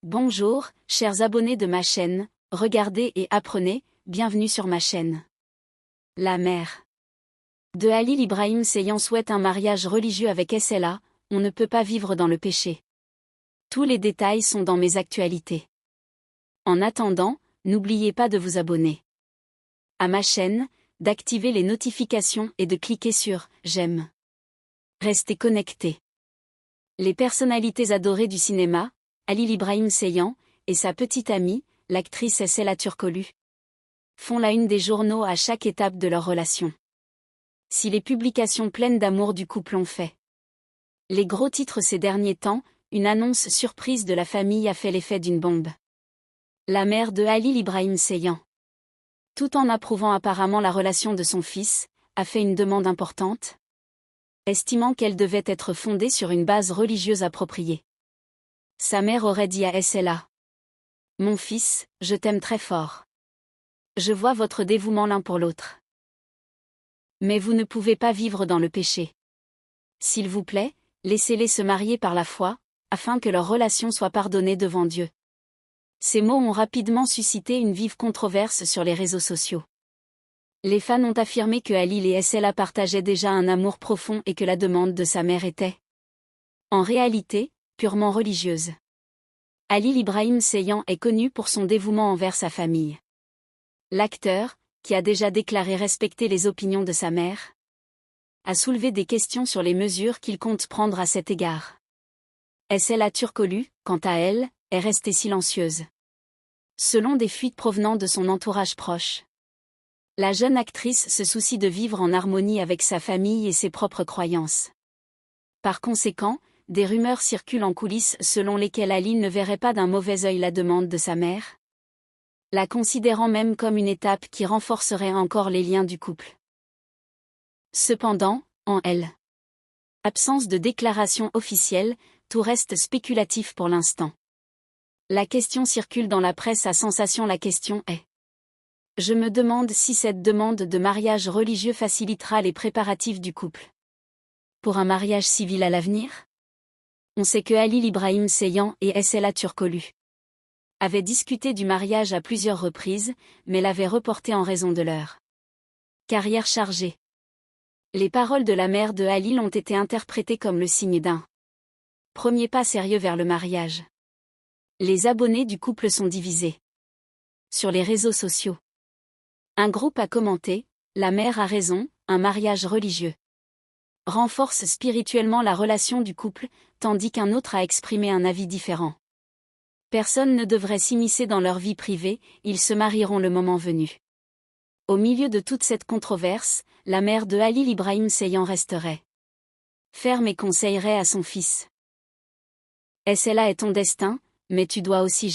Bonjour, chers abonnés de ma chaîne, regardez et apprenez, bienvenue sur ma chaîne. La mère de Halil Ibrahim Seiyan souhaite un mariage religieux avec SLA, on ne peut pas vivre dans le péché. Tous les détails sont dans mes actualités. En attendant, n'oubliez pas de vous abonner à ma chaîne, d'activer les notifications et de cliquer sur « J'aime ». Restez connectés. Les personnalités adorées du cinéma, Halil Ibrahim Seiyan, et sa petite amie, l'actrice SLA Turkoglu, font la une des journaux à chaque étape de leur relation. Si les publications pleines d'amour du couple ont fait les gros titres ces derniers temps, une annonce surprise de la famille a fait l'effet d'une bombe. La mère de Halil Ibrahim Seiyan, tout en approuvant apparemment la relation de son fils, a fait une demande importante, estimant qu'elle devait être fondée sur une base religieuse appropriée. Sa mère aurait dit à SLA: « Mon fils, je t'aime très fort. Je vois votre dévouement l'un pour l'autre. Mais vous ne pouvez pas vivre dans le péché. S'il vous plaît, laissez-les se marier par la foi, afin que leur relation soit pardonnée devant Dieu. » Ces mots ont rapidement suscité une vive controverse sur les réseaux sociaux. Les fans ont affirmé que Halil et SLA partageaient déjà un amour profond et que la demande de sa mère était, en réalité, purement religieuse. Halil Ibrahim Seiyan est connu pour son dévouement envers sa famille. L'acteur, qui a déjà déclaré respecter les opinions de sa mère, a soulevé des questions sur les mesures qu'il compte prendre à cet égard. SLA Turkoglu, quant à elle, est restée silencieuse. Selon des fuites provenant de son entourage proche, la jeune actrice se soucie de vivre en harmonie avec sa famille et ses propres croyances. Par conséquent, des rumeurs circulent en coulisses selon lesquelles Halil ne verrait pas d'un mauvais œil la demande de sa mère, la considérant même comme une étape qui renforcerait encore les liens du couple. Cependant, en absence de déclaration officielle, tout reste spéculatif pour l'instant. La question circule dans la presse à sensation. La question est: je me demande si cette demande de mariage religieux facilitera les préparatifs du couple pour un mariage civil à l'avenir. On sait que Halil Ibrahim Seiyan et SLA Turkoglu avaient discuté du mariage à plusieurs reprises, mais l'avaient reporté en raison de leur carrière chargée. Les paroles de la mère de Halil ont été interprétées comme le signe d'un premier pas sérieux vers le mariage. Les abonnés du couple sont divisés. Sur les réseaux sociaux, un groupe a commenté: « La mère a raison, un mariage religieux renforce spirituellement la relation du couple », tandis qu'un autre a exprimé un avis différent. Personne ne devrait s'immiscer dans leur vie privée, ils se marieront le moment venu. Au milieu de toute cette controverse, la mère de Halil Ibrahim Seiyan resterait ferme et conseillerait à son fils: « SLA est ton destin, mais tu dois aussi